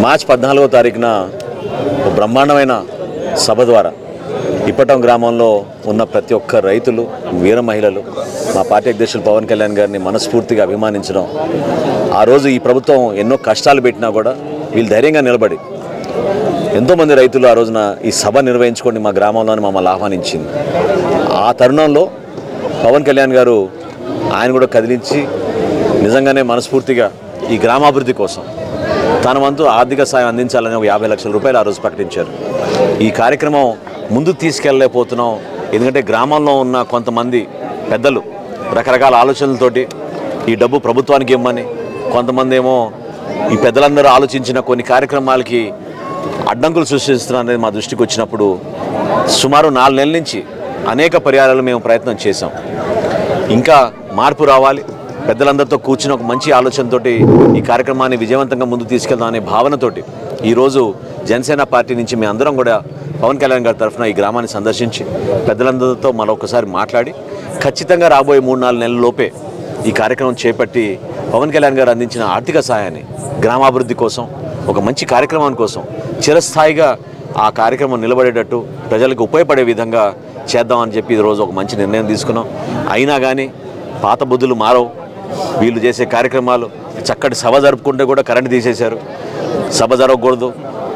మార్చి 14వ తారీఖున బ్రహ్మాండమైన సభ ద్వారా ఇప్పటం గ్రామంలో ఉన్న ప్రతి ఒక్క రైతులు, వీర మహిళలు మా పార్టీ అధ్యక్షులు పవన్ కళ్యాణ్ గారిని మనస్ఫూర్తిగా అభిమానించడం, ఆ రోజు ఈ ప్రభుత్వం ఎన్నో కష్టాలు పెట్టినా కూడా వీళ్ళు ధైర్యంగా నిలబడి ఎంతోమంది రైతులు ఆ రోజున ఈ సభ నిర్వహించుకొని మా గ్రామంలోనే మమ్మల్ని ఆహ్వానించింది. ఆ తరుణంలో పవన్ కళ్యాణ్ గారు ఆయన కూడా కదిలించి నిజంగానే మనస్ఫూర్తిగా ఈ గ్రామాభివృద్ధి కోసం తన వంతు ఆర్థిక సాయం అందించాలని ఒక 50 లక్షల రూపాయలు ఆ రోజు ప్రకటించారు. ఈ కార్యక్రమం ముందుకు తీసుకెళ్ళలేకపోతున్నాం. ఎందుకంటే గ్రామంలో ఉన్న కొంతమంది పెద్దలు రకరకాల ఆలోచనలతోటి ఈ డబ్బు ప్రభుత్వానికి ఇవ్వమని, కొంతమంది ఏమో ఈ పెద్దలందరూ ఆలోచించిన కొన్ని కార్యక్రమాలకి అడ్డంకులు సృష్టిస్తున్నారనేది మా దృష్టికి వచ్చినప్పుడు సుమారు 4 నెలల నుంచి అనేక పర్యాయాలు మేము ప్రయత్నం చేశాం. ఇంకా మార్పు రావాలి, పెద్దలందరితో కూర్చుని ఒక మంచి ఆలోచనతోటి ఈ కార్యక్రమాన్ని విజయవంతంగా ముందుకు తీసుకెళ్దాం అనే భావనతోటి ఈరోజు జనసేన పార్టీ నుంచి మేము అందరం కూడా పవన్ కళ్యాణ్ గారి తరఫున ఈ గ్రామాన్ని సందర్శించి పెద్దలందరితో మరొకసారి మాట్లాడి ఖచ్చితంగా రాబోయే 3-4 నెలల లోపే ఈ కార్యక్రమం చేపట్టి పవన్ కళ్యాణ్ గారు అందించిన ఆర్థిక సాయాన్ని గ్రామాభివృద్ధి కోసం, ఒక మంచి కార్యక్రమం కోసం చిరస్థాయిగా ఆ కార్యక్రమం నిలబడేటట్టు ప్రజలకు ఉపయోగపడే విధంగా చేద్దామని చెప్పి ఈరోజు ఒక మంచి నిర్ణయం తీసుకున్నాం. అయినా కానీ పాత బుద్ధులు మారవు. వీళ్ళు చేసే కార్యక్రమాలు, చక్కటి సభ జరుపుకుంటే కూడా కరెంట్ తీసేశారు. సభ జరగకూడదు,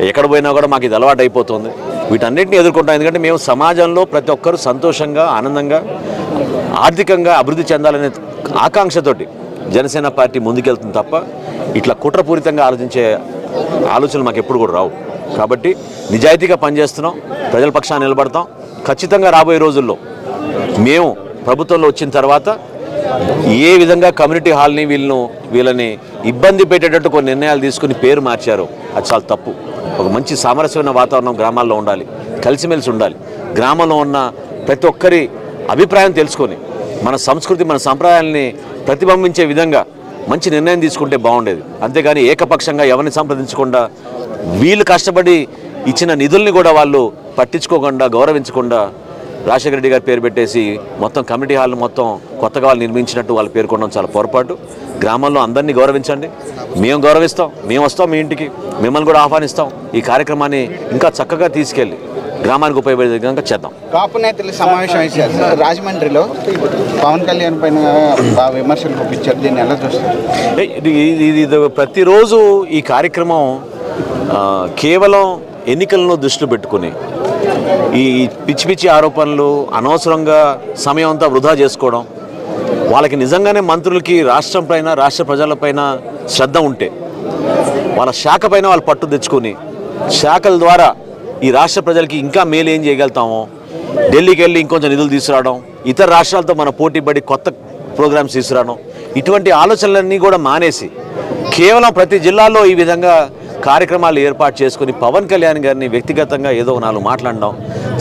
ఎక్కడ పోయినా కూడా మాకు ఇది అలవాటు అయిపోతుంది. వీటన్నిటిని ఎదుర్కొంటాం. ఎందుకంటే మేము సమాజంలో ప్రతి ఒక్కరూ సంతోషంగా, ఆనందంగా, ఆర్థికంగా అభివృద్ధి చెందాలనే ఆకాంక్షతోటి జనసేన పార్టీ ముందుకెళ్తుంది తప్ప ఇట్లా కుట్రపూరితంగా ఆలోచించే ఆలోచనలు మాకు ఎప్పుడు కూడా రావు. కాబట్టి నిజాయితీగా పనిచేస్తున్నాం, ప్రజల పక్షాన నిలబడతాం. ఖచ్చితంగా రాబోయే రోజుల్లో మేము ప్రభుత్వంలో వచ్చిన తర్వాత ఏ విధంగా కమ్యూనిటీ హాల్ని వీళ్ళని ఇబ్బంది పెట్టేటట్టు కొన్ని నిర్ణయాలు తీసుకుని పేరు మార్చారు, అది చాలా తప్పు. ఒక మంచి సామరస్యమైన వాతావరణం గ్రామాల్లో ఉండాలి, కలిసిమెలిసి ఉండాలి. గ్రామంలో ఉన్న ప్రతి ఒక్కరి అభిప్రాయం తెలుసుకొని మన సంస్కృతి, మన సంప్రదాయాల్ని ప్రతిబింబించే విధంగా మంచి నిర్ణయం తీసుకుంటే బాగుండేది. అంతేగాని ఏకపక్షంగా ఎవరిని సంప్రదించకుండా వీళ్ళు కష్టపడి ఇచ్చిన నిధుల్ని కూడా వాళ్ళు పట్టించుకోకుండా, గౌరవించకుండా రాజశేఖర రెడ్డి గారి పేరు పెట్టేసి మొత్తం కమ్యూనిటీ హాల్ మొత్తం కొత్తగా వాళ్ళు నిర్మించినట్టు వాళ్ళు పేర్కొనడం చాలా పొరపాటు. గ్రామంలో అందరినీ గౌరవించండి, మేము గౌరవిస్తాం, మేము వస్తాం మీ ఇంటికి, మిమ్మల్ని కూడా ఆహ్వానిస్తాం. ఈ కార్యక్రమాన్ని ఇంకా చక్కగా తీసుకెళ్ళి గ్రామానికి ఉపయోగపడే విధంగా చేద్దాం. కాపు నేతల సమావేశం అయితే రాజమండ్రిలో పవన్ కళ్యాణ్ పైన విమర్శలు పంపించారు, దీన్ని ఎలా చూస్తారు? ఇది ప్రతిరోజు ఈ కార్యక్రమం కేవలం ఎన్నికలను దృష్టిలో పెట్టుకుని ఈ పిచ్చి పిచ్చి ఆరోపణలు, అనవసరంగా సమయం అంతా వృధా చేసుకోవడం, వాళ్ళకి నిజంగానే మంత్రులకి రాష్ట్రం పైన, రాష్ట్ర ప్రజలపైన శ్రద్ధ ఉంటే వాళ్ళ శాఖ పైన వాళ్ళు పట్టు తెచ్చుకొని శాఖల ద్వారా ఈ రాష్ట్ర ప్రజలకి ఇంకా మేలు ఏం చేయగలుగుతామో ఢిల్లీకి వెళ్ళి ఇంకొంచెం నిధులు తీసుకురావడం, ఇతర రాష్ట్రాలతో మన పోటీ పడి కొత్త ప్రోగ్రామ్స్ తీసుకురావడం, ఇటువంటి ఆలోచనలన్నీ కూడా మానేసి కేవలం ప్రతి జిల్లాలో ఈ విధంగా కార్యక్రమాలు ఏర్పాటు చేసుకుని పవన్ కళ్యాణ్ గారిని వ్యక్తిగతంగా ఏదో 4 మాట్లాడడం,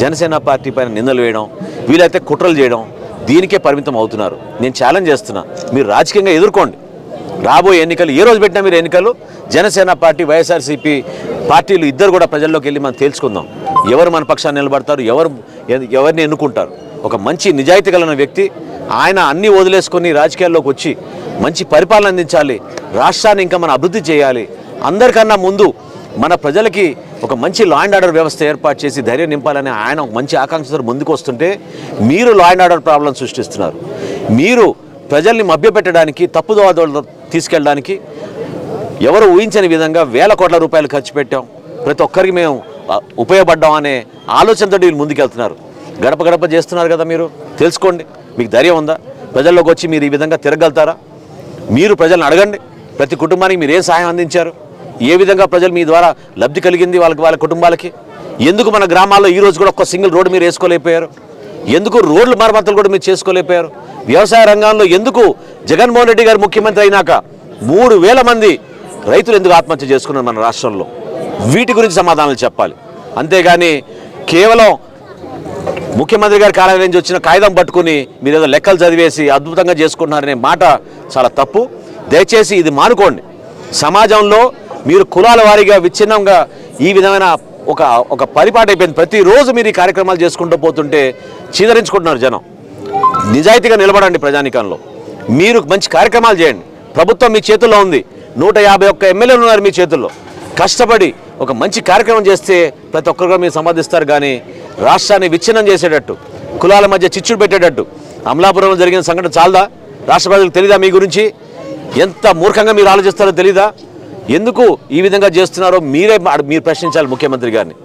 జనసేన పార్టీ పైన నిందలు వేయడం, వీలైతే కుట్రలు చేయడం, దీనికే పరిమితం అవుతున్నారు. నేను ఛాలెంజ్ చేస్తున్నా, మీరు రాజకీయంగా ఎదుర్కోండి. రాబోయే ఎన్నికలు ఏ రోజు పెట్టినా మీరు ఎన్నికలు జనసేన పార్టీ, వైఎస్ఆర్సీపీ పార్టీలు ఇద్దరు కూడా ప్రజల్లోకి వెళ్ళి మనం తేల్చుకుందాం. ఎవరు మన పక్షాన్ని నిలబడతారు, ఎవరిని ఎన్నుకుంటారు. ఒక మంచి నిజాయితీ కలిగిన వ్యక్తి ఆయన అన్నీ వదిలేసుకొని రాజకీయాల్లోకి వచ్చి మంచి పరిపాలన అందించాలి, రాష్ట్రాన్ని ఇంకా మనం అభివృద్ధి చేయాలి. అందరికన్నా ముందు మన ప్రజలకి ఒక మంచి లా అండ్ ఆర్డర్ వ్యవస్థ ఏర్పాటు చేసి ధైర్యం నింపాలని ఆయన ఒక మంచి ఆకాంక్షతో ముందుకు వస్తుంటే మీరు లా అండ్ ఆర్డర్ ప్రాబ్లం సృష్టిస్తున్నారు. మీరు ప్రజల్ని మభ్యపెట్టడానికి, తప్పుదోవ తీసుకెళ్ళడానికి ఎవరు ఊహించని విధంగా వేల కోట్ల రూపాయలు ఖర్చు పెట్టాం, ప్రతి ఒక్కరికి మేము ఉపయోగపడ్డాం అనే ఆలోచనతో వీళ్ళు ముందుకెళ్తున్నారు. గడప గడప చేస్తున్నారు కదా, మీరు తెలుసుకోండి. మీకు ధైర్యం ఉందా? ప్రజల్లోకి వచ్చి మీరు ఈ విధంగా తిరగలుగుతారా? మీరు ప్రజలను అడగండి, ప్రతి కుటుంబానికి మీరు ఏం సహాయం అందించారు, ఏ విధంగా ప్రజలు మీ ద్వారా లబ్ధి కలిగింది వాళ్ళ కుటుంబాలకి. ఎందుకు మన గ్రామాల్లో ఈరోజు కూడా ఒక్క సింగిల్ రోడ్డు మీరు వేసుకోలేకపోయారు? ఎందుకు రోడ్ల మరమ్మతులు కూడా మీరు చేసుకోలేకపోయారు? వ్యవసాయ రంగంలో ఎందుకు జగన్మోహన్ రెడ్డి గారు ముఖ్యమంత్రి అయినాక 3,000 మంది రైతులు ఎందుకు ఆత్మహత్య చేసుకున్నారు మన రాష్ట్రంలో? వీటి గురించి సమాధానాలు చెప్పాలి. అంతేగాని కేవలం ముఖ్యమంత్రి గారి కార్యాలయం నుంచి వచ్చిన కాగితం పట్టుకుని మీరు ఏదో లెక్కలు చదివేసి అద్భుతంగా చేసుకుంటున్నారనే మాట చాలా తప్పు. దయచేసి ఇది మానుకోండి. సమాజంలో మీరు కులాల వారీగా విచ్ఛిన్నంగా ఈ విధమైన ఒక పరిపాటి అయిపోయింది. ప్రతిరోజు మీరు ఈ కార్యక్రమాలు చేసుకుంటూ పోతుంటే చీదరించుకుంటున్నారు జనం. నిజాయితీగా నిలబడండి ప్రజానికంలో. మీరు మంచి కార్యక్రమాలు చేయండి. ప్రభుత్వం మీ చేతుల్లో ఉంది. 151 ఎమ్మెల్యేలు ఉన్నారు మీ చేతుల్లో. కష్టపడి ఒక మంచి కార్యక్రమం చేస్తే ప్రతి ఒక్కరు కూడా మీరు సంపాదిస్తారు. కానీ రాష్ట్రాన్ని విచ్ఛిన్నం చేసేటట్టు, కులాల మధ్య చిచ్చుడు పెట్టేటట్టు అమలాపురంలో జరిగిన సంఘటన చాలదా? రాష్ట్ర ప్రజలకు తెలీదా మీ గురించి? ఎంత మూర్ఖంగా మీరు ఆలోచిస్తారో తెలీదా? ఎందుకు ఈ విధంగా చేస్తున్నారో మీరు ప్రశ్నించాలి ముఖ్యమంత్రి గారిని.